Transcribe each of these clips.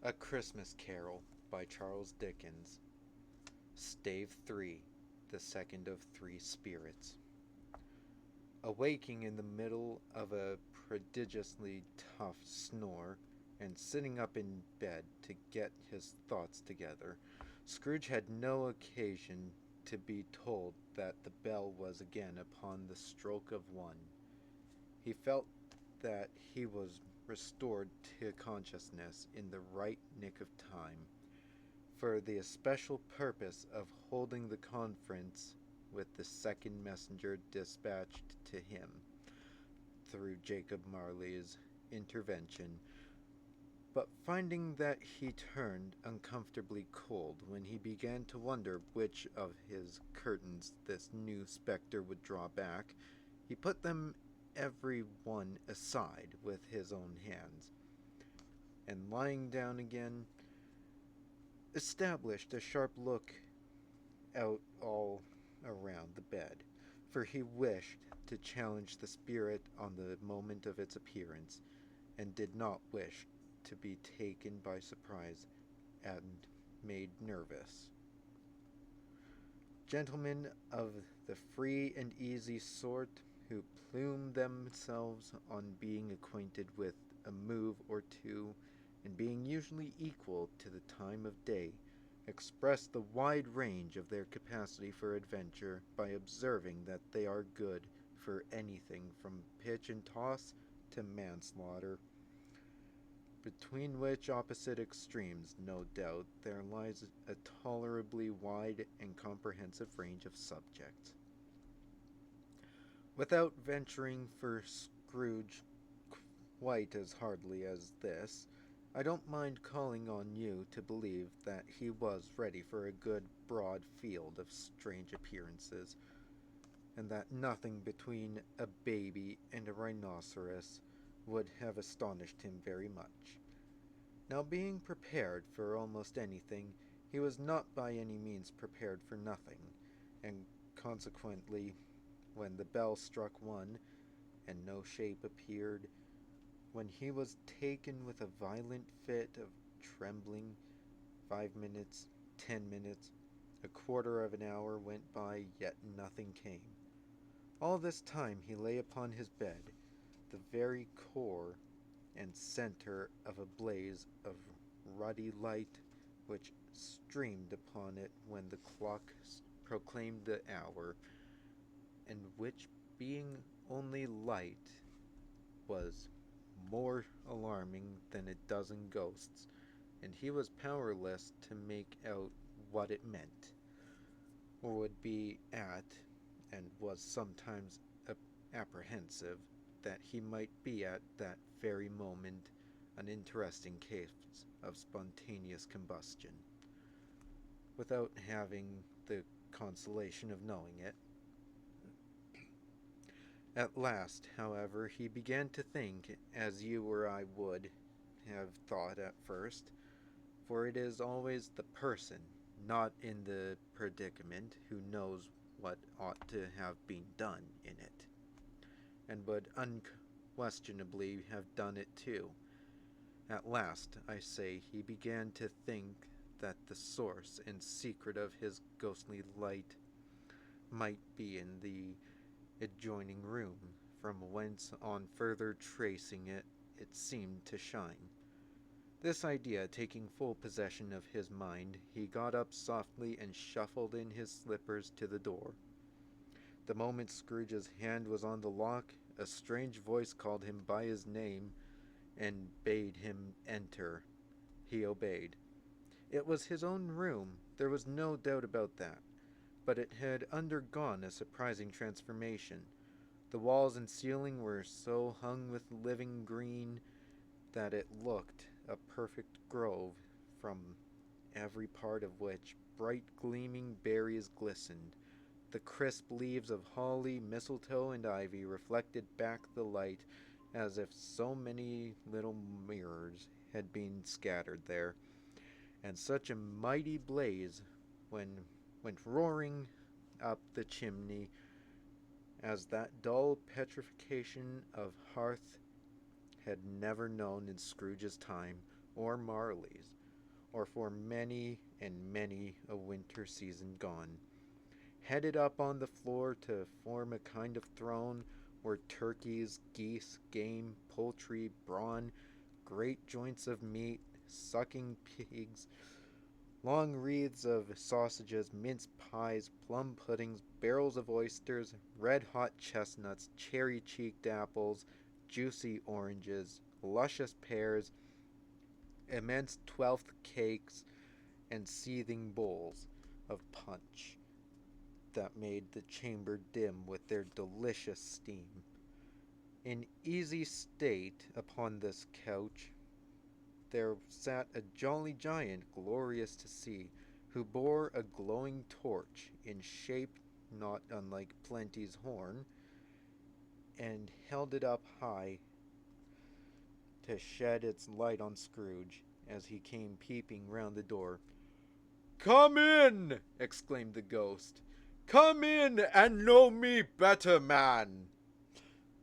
A Christmas Carol by Charles Dickens. Stave 3, the second of three spirits. Awaking in the middle of a prodigiously tough snore, and sitting up in bed to get his thoughts together, Scrooge had no occasion to be told that the bell was again upon the stroke of one. He felt that he was restored to consciousness in the right nick of time, for the especial purpose of holding the conference with the second messenger dispatched to him through Jacob Marley's intervention, but finding that he turned uncomfortably cold when he began to wonder which of his curtains this new spectre would draw back, he put them every one aside with his own hands, and lying down again, established a sharp look out all around the bed, for he wished to challenge the spirit on the moment of its appearance, and did not wish to be taken by surprise and made nervous. Gentlemen of the free and easy sort, who plume themselves on being acquainted with a move or two, and being usually equal to the time of day, express the wide range of their capacity for adventure by observing that they are good for anything from pitch and toss to manslaughter, between which opposite extremes, no doubt, there lies a tolerably wide and comprehensive range of subjects. Without venturing for Scrooge quite as hardly as this, I don't mind calling on you to believe that he was ready for a good broad field of strange appearances, and that nothing between a baby and a rhinoceros would have astonished him very much. Now, being prepared for almost anything, he was not by any means prepared for nothing, and consequently, when the bell struck one, and no shape appeared, when he was taken with a violent fit of trembling, 5 minutes, 10 minutes, a quarter of an hour went by, yet nothing came. All this time he lay upon his bed, the very core and center of a blaze of ruddy light which streamed upon it when the clock proclaimed the hour, and which, being only light, was more alarming than a dozen ghosts, and he was powerless to make out what it meant, or would be at, and was sometimes apprehensive that he might be at that very moment an interesting case of spontaneous combustion, without having the consolation of knowing it. At last, however, he began to think as you or I would have thought at first, for it is always the person, not in the predicament, who knows what ought to have been done in it, and would unquestionably have done it too. At last, I say, he began to think that the source and secret of his ghostly light might be in the adjoining room, from whence on further tracing it, it seemed to shine. This idea taking full possession of his mind, he got up softly and shuffled in his slippers to the door. The moment Scrooge's hand was on the lock, a strange voice called him by his name and bade him enter. He obeyed. It was his own room, there was no doubt about that, but it had undergone a surprising transformation. The walls and ceiling were so hung with living green that it looked a perfect grove, from every part of which bright gleaming berries glistened. The crisp leaves of holly, mistletoe, and ivy reflected back the light as if so many little mirrors had been scattered there, and such a mighty blaze went roaring up the chimney as that dull petrification of hearth had never known in Scrooge's time, or Marley's, or for many and many a winter season gone. Headed up on the floor to form a kind of throne were turkeys, geese, game, poultry, brawn, great joints of meat, sucking pigs, long wreaths of sausages, mince pies, plum puddings, barrels of oysters, red hot chestnuts, cherry cheeked apples, juicy oranges, luscious pears, immense twelfth cakes, and seething bowls of punch that made the chamber dim with their delicious steam. In easy state upon this couch there sat a jolly giant glorious to see, who bore a glowing torch in shape not unlike Plenty's horn, and held it up high to shed its light on Scrooge as he came peeping round the door. "Come in!" exclaimed the ghost. "Come in and know me better, man!"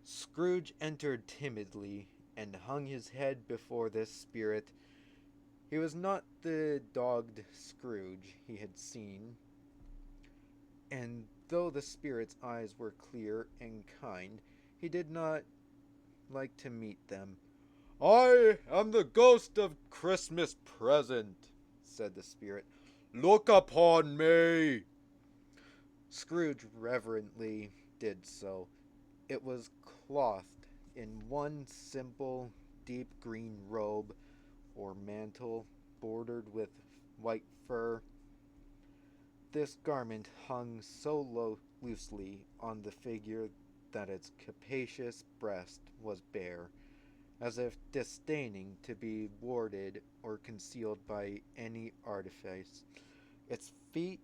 Scrooge entered timidly and hung his head before this spirit. He was not the dogged Scrooge he had seen, and though the spirit's eyes were clear and kind, he did not like to meet them. "I am the ghost of Christmas present," said the spirit. "Look upon me." Scrooge reverently did so. It was clothed in one simple, deep green robe or mantle bordered with white fur. This garment hung so loosely on the figure that its capacious breast was bare, as if disdaining to be warded or concealed by any artifice. Its feet,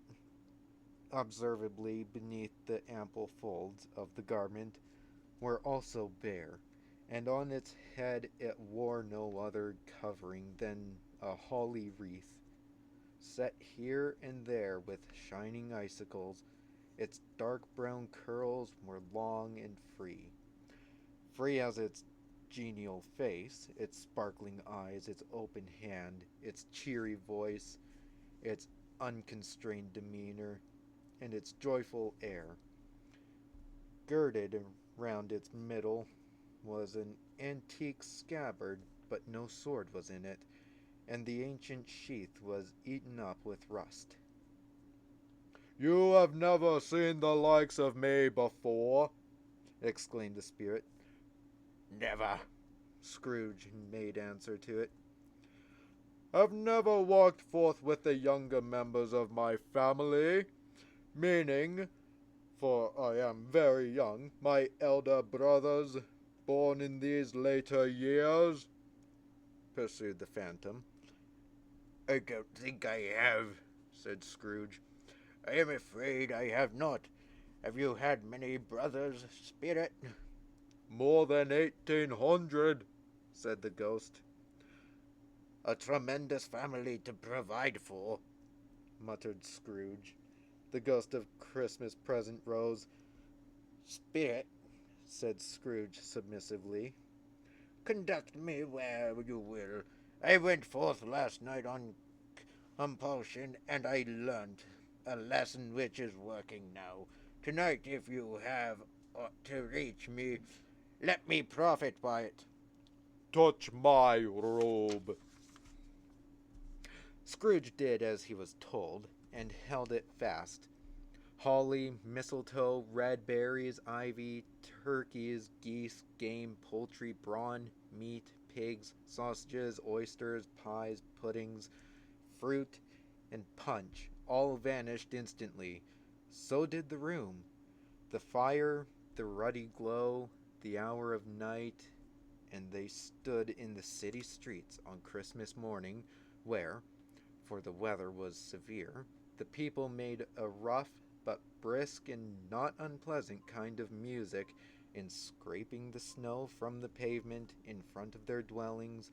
observably beneath the ample folds of the garment, were also bare, and on its head it wore no other covering than a holly wreath, set here and there with shining icicles. Its dark brown curls were long and free as its genial face, its sparkling eyes, its open hand, its cheery voice, its unconstrained demeanor, and its joyful air. Girded round its middle was an antique scabbard, but no sword was in it, and the ancient sheath was eaten up with rust. "You have never seen the likes of me before," exclaimed the spirit. "Never," Scrooge made answer to it. "Have never walked forth with the younger members of my family, meaning, for I am very young, my elder brothers, born in these later years?" pursued the phantom. "I don't think I have," said Scrooge. "I am afraid I have not. Have you had many brothers, spirit?" "More than 1800, said the ghost. "A tremendous family to provide for," muttered Scrooge. The ghost of Christmas present rose. "Spirit," said Scrooge submissively, "conduct me where you will. I went forth last night on compulsion, and I learnt a lesson which is working now. Tonight, if you have aught to reach me, let me profit by it." "Touch my robe." Scrooge did as he was told, and held it fast. Holly, mistletoe, red berries, ivy, turkeys, geese, game, poultry, brawn, meat, pigs, sausages, oysters, pies, puddings, fruit, and punch all vanished instantly. So did the room, the fire, the ruddy glow, the hour of night, and they stood in the city streets on Christmas morning, where, for the weather was severe, the people made a rough but brisk and not unpleasant kind of music in scraping the snow from the pavement in front of their dwellings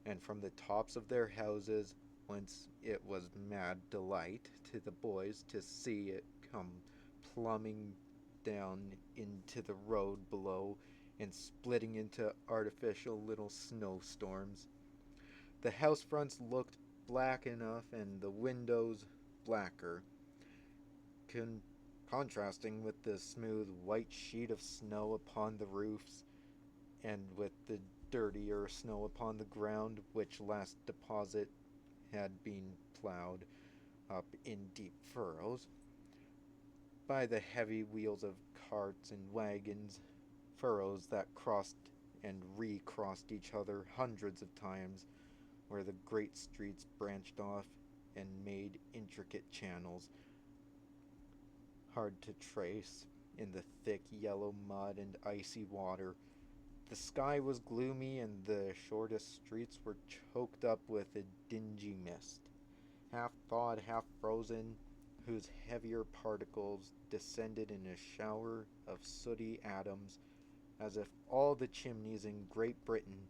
and from the tops of their houses, whence it was mad delight to the boys to see it come plumbing down into the road below and splitting into artificial little snowstorms. The house fronts looked black enough and the windows blacker, con- contrasting with the smooth white sheet of snow upon the roofs and with the dirtier snow upon the ground, which last deposit had been plowed up in deep furrows by the heavy wheels of carts and wagons, furrows that crossed and recrossed each other hundreds of times, where the great streets branched off and made intricate channels, hard to trace in the thick yellow mud and icy water. The sky was gloomy, and the shortest streets were choked up with a dingy mist, half thawed, half frozen, whose heavier particles descended in a shower of sooty atoms, as if all the chimneys in Great Britain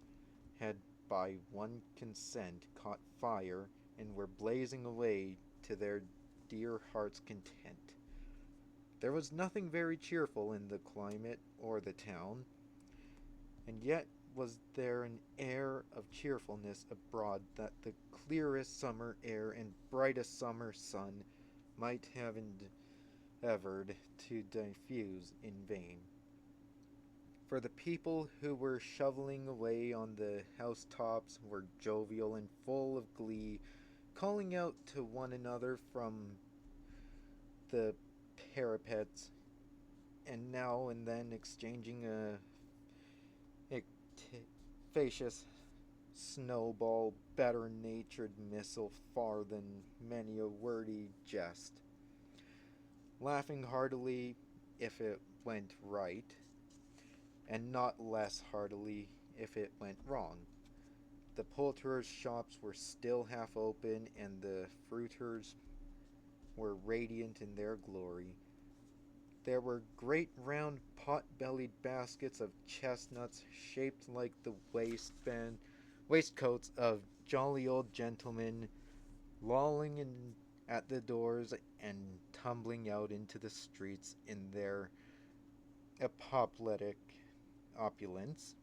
had by one consent caught fire and were blazing away to their dear hearts' content. There was nothing very cheerful in the climate or the town, and yet was there an air of cheerfulness abroad that the clearest summer air and brightest summer sun might have endeavored to diffuse in vain. For the people who were shoveling away on the housetops were jovial and full of glee, calling out to one another from the parapets, and now and then exchanging a facious snowball better-natured missile far than many a wordy jest, laughing heartily if it went right, and not less heartily if it went wrong. The poulterers' shops were still half open, and the fruiters were radiant in their glory. There were great round pot-bellied baskets of chestnuts shaped like the waistcoats of jolly old gentlemen, lolling at the doors and tumbling out into the streets in their apoplectic opulence.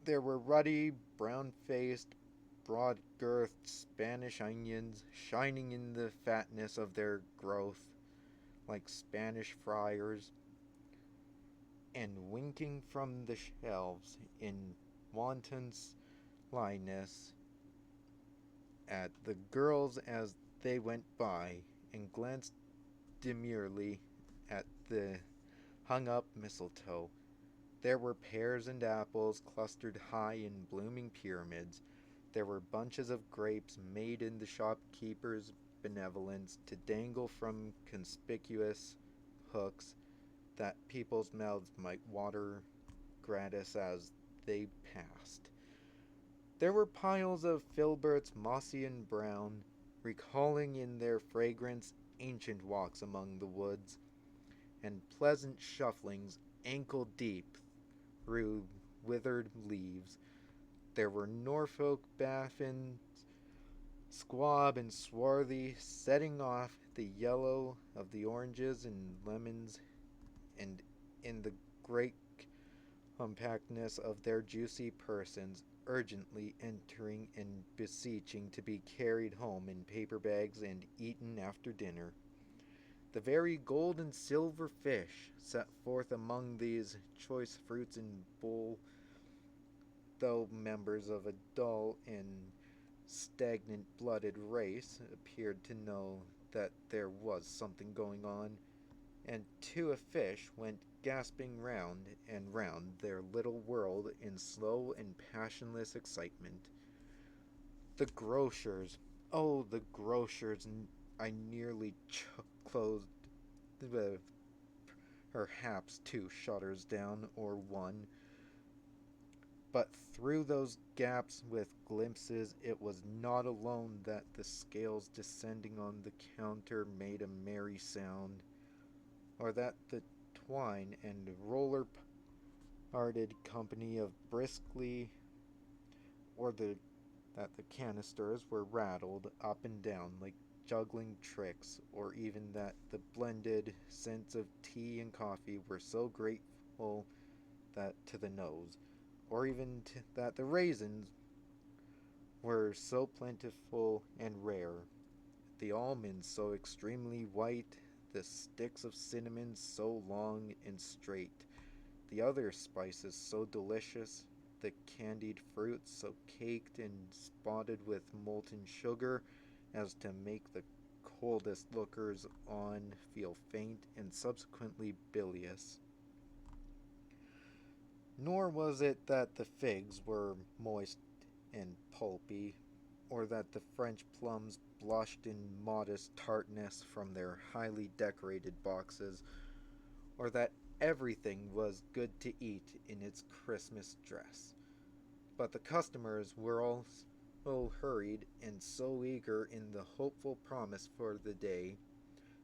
There were ruddy, brown-faced, broad-girthed Spanish onions shining in the fatness of their growth like Spanish friars, and winking from the shelves in wanton slyness at the girls as they went by, and glanced demurely at the hung-up mistletoe. There were pears and apples clustered high in blooming pyramids. There were bunches of grapes made in the shopkeeper's benevolence to dangle from conspicuous hooks that people's mouths might water gratis as they passed. There were piles of filberts mossy and brown, recalling in their fragrance ancient walks among the woods, and pleasant shufflings ankle-deep through withered leaves. There were Norfolk baffins, squab and swarthy, setting off the yellow of the oranges and lemons, and in the great compactness of their juicy persons, urgently entering and beseeching to be carried home in paper bags and eaten after dinner. The very gold and silver fish set forth among these choice fruits and bull, though members of a dull and stagnant-blooded race, appeared to know that there was something going on, and to a fish went gasping round and round their little world in slow and passionless excitement. The grocers, oh, the grocers! I nearly closed perhaps 2 shutters down, or 1. But through those gaps with glimpses, it was not alone that the scales descending on the counter made a merry sound, or that the twine and roller-parted company of briskly, or that the canisters were rattled up and down like juggling tricks, or even that the blended scents of tea and coffee were so grateful that to the nose, or even that the raisins were so plentiful and rare, the almonds so extremely white, the sticks of cinnamon so long and straight, the other spices so delicious, the candied fruits so caked and spotted with molten sugar as to make the coldest lookers on feel faint and subsequently bilious. Nor was it that the figs were moist and pulpy, or that the French plums blushed in modest tartness from their highly decorated boxes, or that everything was good to eat in its Christmas dress. But the customers were all so hurried and so eager in the hopeful promise for the day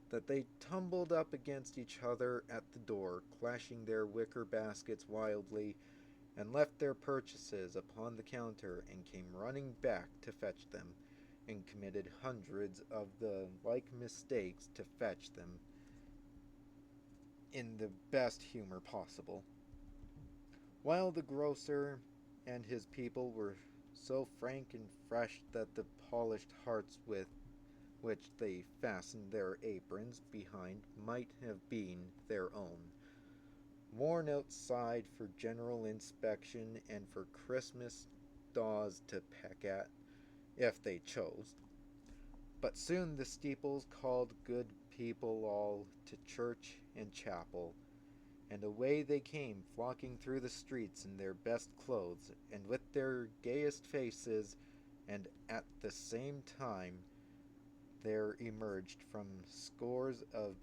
that they tumbled up against each other at the door, clashing their wicker baskets wildly, and left their purchases upon the counter and came running back to fetch them, and committed hundreds of the like mistakes to fetch them in the best humor possible. While the grocer and his people were so frank and fresh that the polished hearts with which they fastened their aprons behind might have been their own, worn outside for general inspection and for Christmas daws to peck at, if they chose. But soon the steeples called good people all to church and chapel, and away they came flocking through the streets in their best clothes, and with their gayest faces, and at the same time there emerged from scores of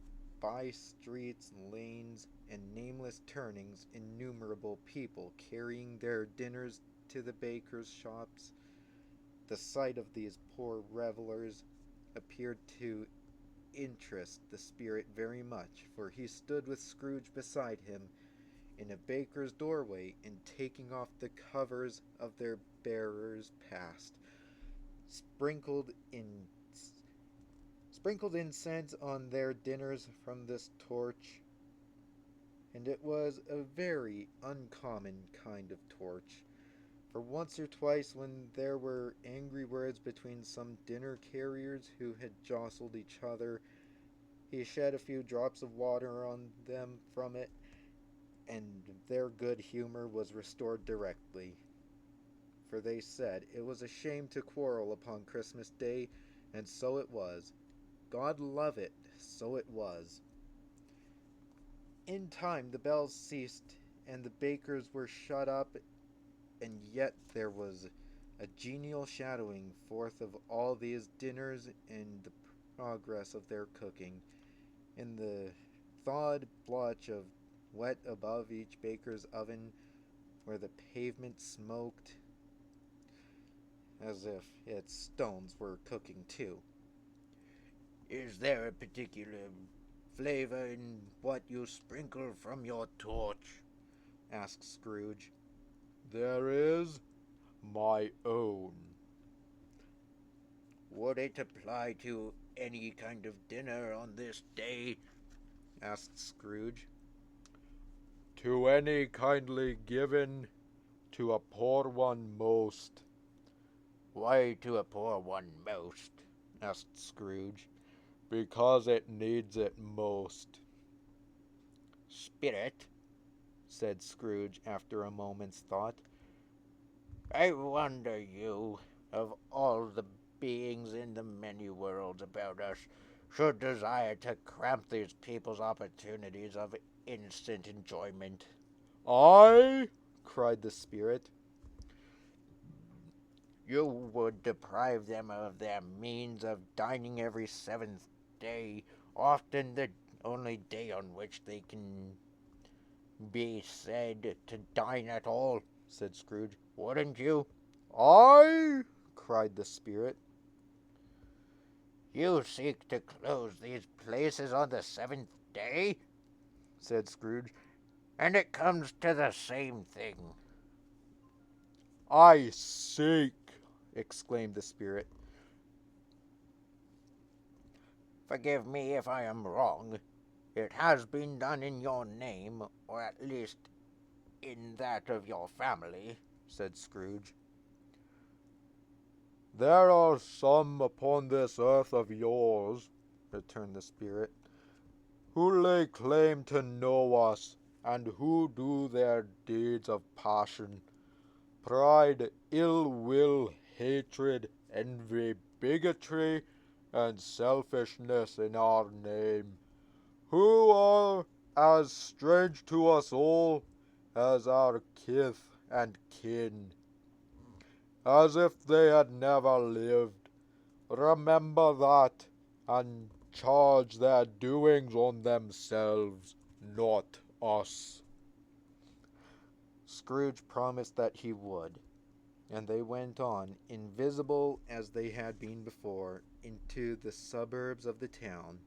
by streets, lanes, and nameless turnings innumerable people carrying their dinners to the bakers' shops. The sight of these poor revelers appeared to interest the spirit very much, for he stood with Scrooge beside him in a baker's doorway, and taking off the covers of their bearers passed, sprinkled in sprinkled incense on their dinners from this torch, and it was a very uncommon kind of torch, for once or twice when there were angry words between some dinner carriers who had jostled each other, he shed a few drops of water on them from it, and their good humor was restored directly, for they said it was a shame to quarrel upon Christmas Day, and so it was. God love it, so it was. In time the bells ceased, and the bakers were shut up, and yet there was a genial shadowing forth of all these dinners in the progress of their cooking, in the thawed blotch of wet above each baker's oven, where the pavement smoked as if its stones were cooking too. "Is there a particular flavor in what you sprinkle from your torch?" asked Scrooge. "There is. My own." "Would it apply to any kind of dinner on this day?" asked Scrooge. "To any kindly given, to a poor one most." "Why to a poor one most?" asked Scrooge. "Because it needs it most." "Spirit," said Scrooge after a moment's thought, "I wonder you, of all the beings in the many worlds about us, should desire to cramp these people's opportunities of instant enjoyment." "I?" cried the spirit. "You would deprive them of their means of dining every seventh day, often the only day on which they can be said to dine at all," said Scrooge. "Wouldn't you?" "I?" cried the spirit. "You seek to close these places on the seventh day," said Scrooge, "and it comes to the same thing." "I seek!" exclaimed the spirit. "Forgive me if I am wrong. It has been done in your name, or at least in that of your family," said Scrooge. There are some upon this earth of yours, returned the spirit, who lay claim to know us, and who do their deeds of passion, pride, ill will, hatred, envy, bigotry, and selfishness in our name, who are as strange to us all as our kith and kin, as if they had never lived. Remember that, and charge their doings on themselves, not us. Scrooge promised that he would, and they went on, invisible as they had been before, into the suburbs of the town.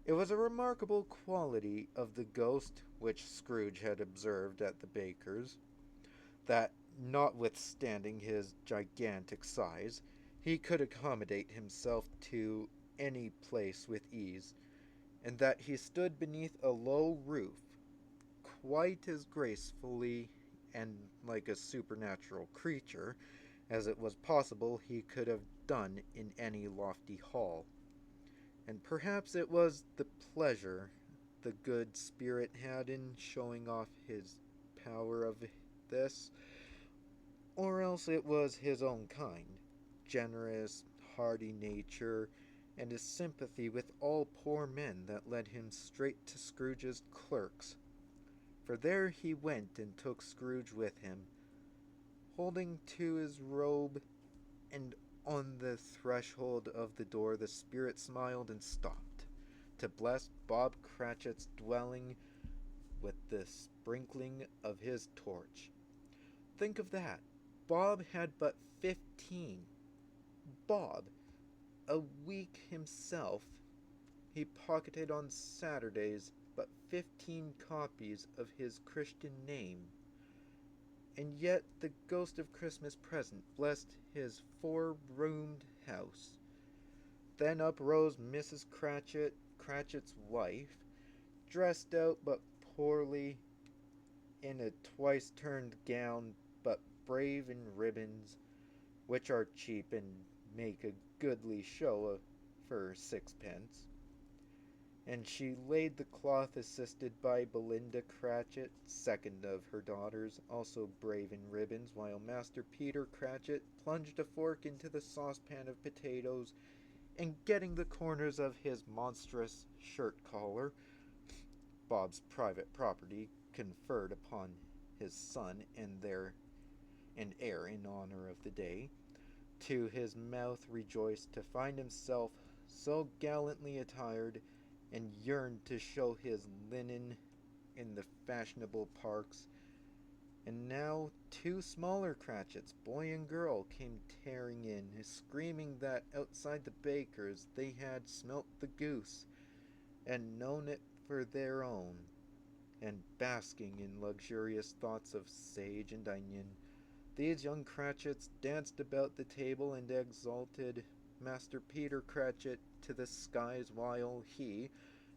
It was a remarkable quality of the ghost which Scrooge had observed at the baker's, that, notwithstanding his gigantic size, he could accommodate himself to any place with ease, and that he stood beneath a low roof quite as gracefully and like a supernatural creature as it was possible he could have done in any lofty hall. And perhaps it was the pleasure the good spirit had in showing off his power of this, or else it was his own kind, generous, hearty nature, and his sympathy with all poor men that led him straight to Scrooge's clerk's. For there he went and took Scrooge with him, holding to his robe, and on the threshold of the door the spirit smiled and stopped, to bless Bob Cratchit's dwelling with the sprinkling of his torch. Think of that! Bob had but 15. Bob, a week himself, he pocketed on Saturdays but 15 copies of his Christian name. And yet the ghost of Christmas present blessed his 4-roomed house. Then up rose Mrs. Cratchit, Cratchit's wife, dressed out but poorly in a twice-turned gown, but brave in ribbons, which are cheap and make a goodly show for 6 pence. And she laid the cloth, assisted by Belinda Cratchit, second of her daughters, also brave in ribbons, while Master Peter Cratchit plunged a fork into the saucepan of potatoes, and getting the corners of his monstrous shirt collar, Bob's private property, conferred upon his son and heir in honor of the day, to his mouth rejoiced to find himself so gallantly attired, and yearned to show his linen in the fashionable parks. And now 2 smaller Cratchits, boy and girl, came tearing in, screaming that outside the baker's they had smelt the goose, and known it for their own, and basking in luxurious thoughts of sage and onion. These young Cratchits danced about the table and exalted Master Peter Cratchit to the skies, while he,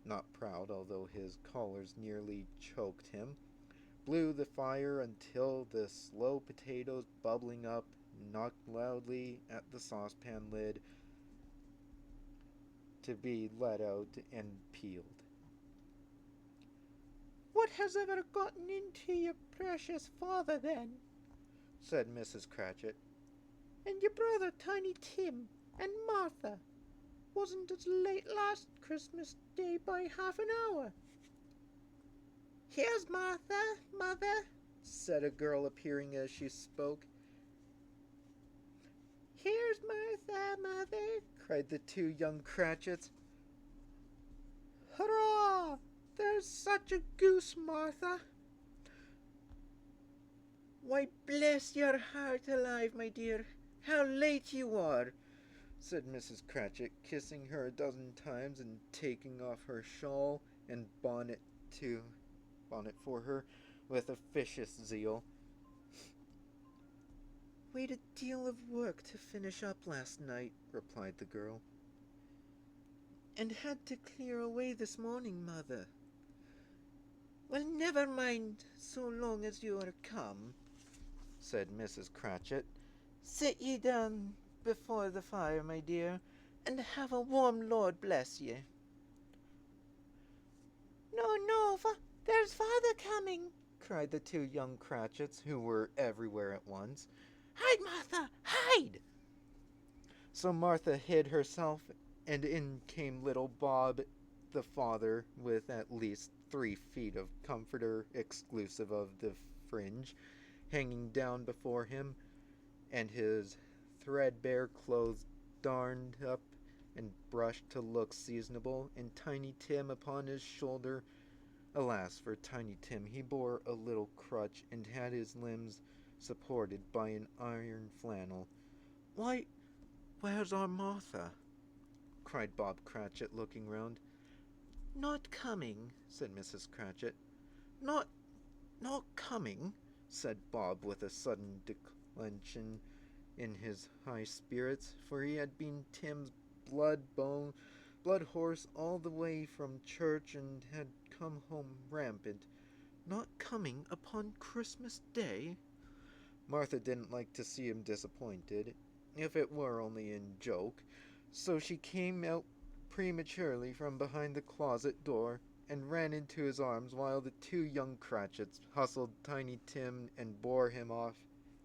not proud although his collars nearly choked him, blew the fire until the slow potatoes, bubbling up, knocked loudly at the saucepan lid to be let out and peeled. "What has ever gotten into your precious father, then?" said Mrs. Cratchit. "And your brother Tiny Tim, and Martha, wasn't as late last Christmas Day by half an hour?" "Here's Martha, mother," said a girl, appearing as she spoke. "Here's Martha, mother," cried the 2 young Cratchits. "Hurrah! There's such a goose, Martha." "Why, bless your heart alive, my dear, how late you are!" said Mrs. Cratchit, kissing her a dozen times, and taking off her shawl and bonnet for her with officious zeal. "We'd a deal of work to finish up last night," replied the girl, "and had to clear away this morning, mother." "Well, never mind, so long as you are come," said Mrs. Cratchit. "Sit ye down before the fire, my dear, and have a warm Lord bless ye. No, no, there's father coming, cried the two young Cratchits, who were everywhere at once. Hide, Martha, hide! So Martha hid herself, and in came little Bob, the father, with at least 3 feet of comforter, exclusive of the fringe, hanging down before him, and his threadbare clothes darned up and brushed to look seasonable, and Tiny Tim upon his shoulder. Alas for Tiny Tim, he bore a little crutch, and had his limbs supported by an iron flannel. Why, where's our Martha? Cried Bob Cratchit, looking round. Not coming, said Mrs. Cratchit. Not coming, said Bob, with a sudden declension in his high spirits, for he had been Tim's blood horse all the way from church, and had come home rampant. Not coming upon Christmas Day? Martha didn't like to see him disappointed, if it were only in joke, so she came out prematurely from behind the closet door, and ran into his arms, while the two young Cratchits hustled Tiny Tim and bore him off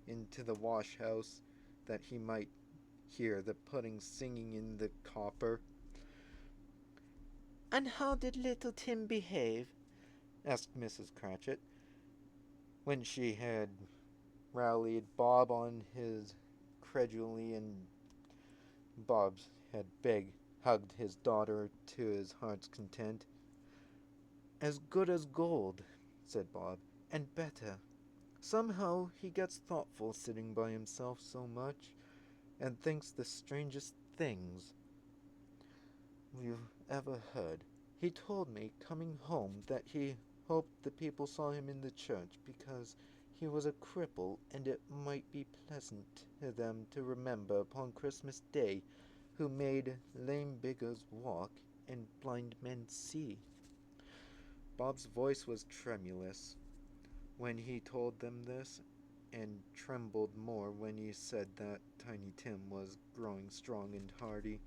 into the wash-house, that he might hear the pudding singing in the copper. And how did little Tim behave? Asked Mrs. Cratchit, when she had rallied Bob on his credulity, and Bob had hugged his daughter to his heart's content. As good as gold, said Bob, and better. Somehow he gets thoughtful sitting by himself so much, and thinks the strangest things you've ever heard. He told me, coming home, that he hoped the people saw him in the church, because he was a cripple, and it might be pleasant to them to remember upon Christmas Day, who made lame beggars walk and blind men see. Bob's voice was tremulous when he told them this, and trembled more when he said that Tiny Tim was growing strong and hardy.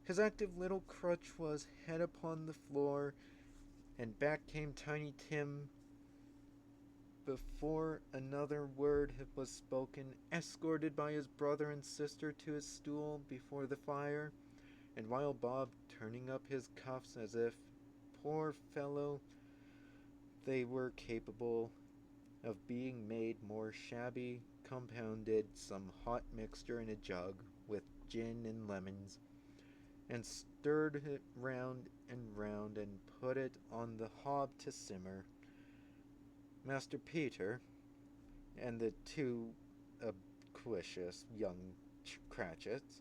His active little crutch was head upon the floor, and back came Tiny Tim before another word was spoken, escorted by his brother and sister to his stool before the fire, and while Bob, turning up his cuffs as if, poor fellow, they were capable of being made more shabby, compounded some hot mixture in a jug with gin and lemons, and stirred it round and put it on the hob to simmer. Master Peter and the two obsequious young Cratchits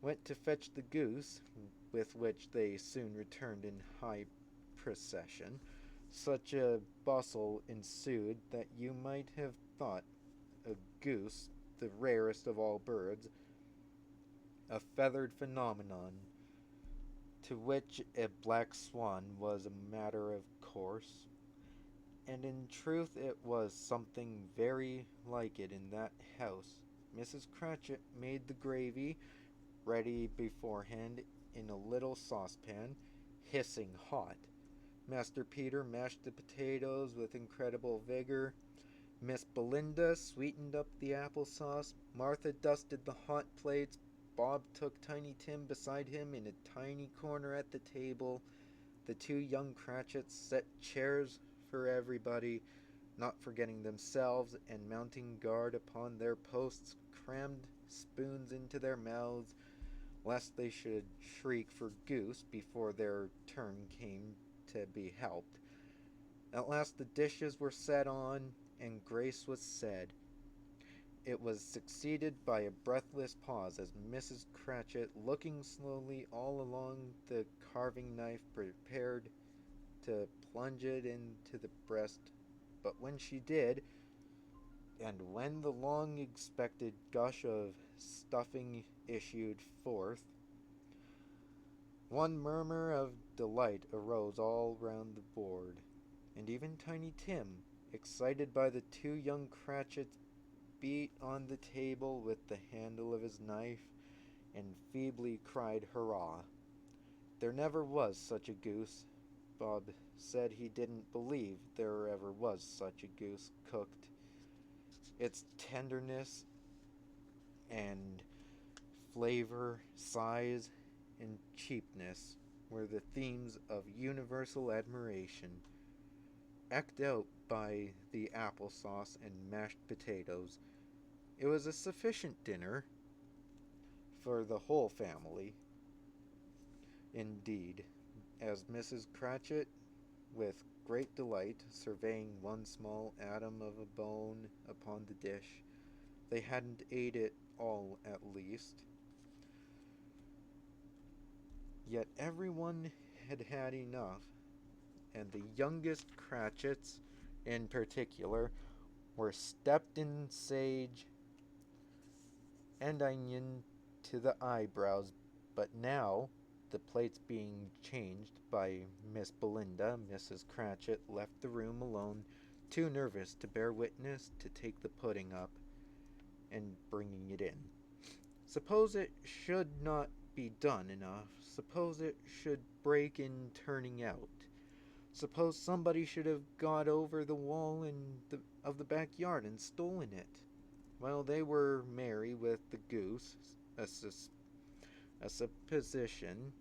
went to fetch the goose, with which they soon returned in high procession. Such a bustle ensued that you might have thought a goose, the rarest of all birds, a feathered phenomenon, to which a black swan was a matter of course. And in truth it was something very like it in that house. Mrs. Cratchit made the gravy ready beforehand in a little saucepan, hissing hot. Master Peter mashed the potatoes with incredible vigor. Miss Belinda sweetened up the applesauce. Martha dusted the hot plates. Bob took Tiny Tim beside him in a tiny corner at the table. The two young Cratchits set chairs for everybody, not forgetting themselves, and mounting guard upon their posts, crammed spoons into their mouths, lest they should shriek for goose before their turn came to be helped. At last the dishes were set on, and grace was said. It was succeeded by a breathless pause, as Mrs. Cratchit, looking slowly all along the carving knife, prepared to plunge it into the breast. But when she did, and when the long-expected gush of stuffing issued forth, one murmur of delight arose all round the board, and even Tiny Tim, excited by the two young Cratchits' beat on the table with the handle of his knife and feebly cried hurrah. There never was such a goose. Bob said he didn't believe there ever was such a goose cooked. Its tenderness and flavor, size, and cheapness were the themes of universal admiration, eked out by the applesauce and mashed potatoes. It was a sufficient dinner for the whole family. Indeed, as Mrs. Cratchit, with great delight, surveying one small atom of a bone upon the dish, they hadn't ate it all at least. Yet everyone had had enough, and the youngest Cratchits, in particular, were stepped in sage and onion to the eyebrows. But now, the plates being changed by Miss Belinda, Mrs. Cratchit left the room alone, too nervous to bear witness to take the pudding up and bringing it in. Suppose it should not be done enough. Suppose it should break in turning out. Suppose somebody should have got over the wall of the backyard and stolen it. While they were merry with the goose, a supposition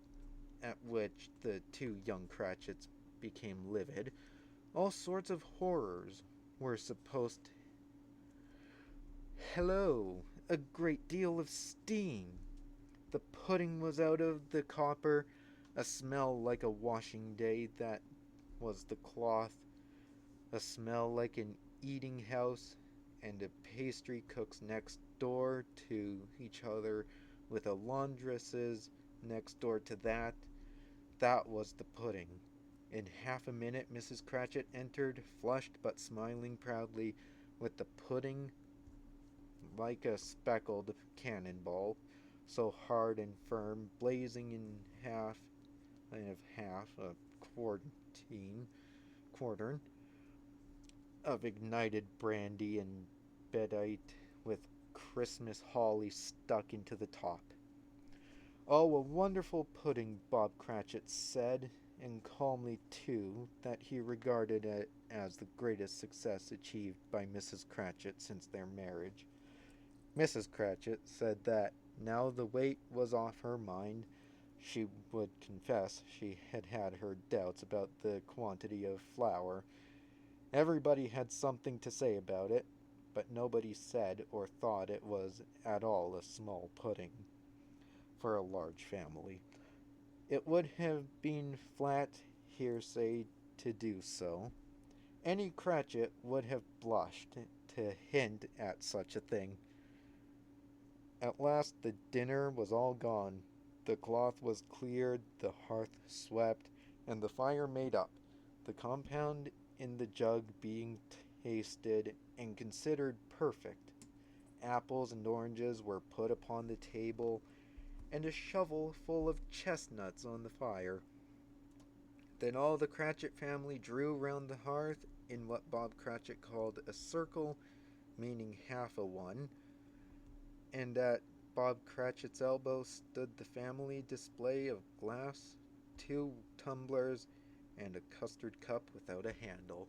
at which the two young Cratchits became livid, all sorts of horrors were supposed. Hello! A great deal of steam! The pudding was out of the copper, a smell like a washing day, that was the cloth, a smell like an eating house, and a pastry cook's next door to each other, with a laundress's next door to that. That was the pudding. In half a minute Mrs. Cratchit entered, flushed but smiling proudly, with the pudding like a speckled cannonball, so hard and firm, blazing in a quartern of ignited brandy and bedite, with Christmas holly stuck into the top. Oh, a wonderful pudding, Bob Cratchit said, and calmly too, that he regarded it as the greatest success achieved by Mrs. Cratchit since their marriage. Mrs. Cratchit said that, now the weight was off her mind, she would confess she had had her doubts about the quantity of flour. Everybody had something to say about it, but nobody said or thought it was at all a small pudding for a large family. It would have been flat hearsay to do so. Any Cratchit would have blushed to hint at such a thing. At last the dinner was all gone. The cloth was cleared, the hearth swept, and the fire made up, the compound in the jug being tasted and considered perfect. Apples and oranges were put upon the table, and a shovel full of chestnuts on the fire. Then all the Cratchit family drew round the hearth in what Bob Cratchit called a circle, meaning half a one, and at Bob Cratchit's elbow stood the family display of glass, 2 tumblers, and a custard cup without a handle.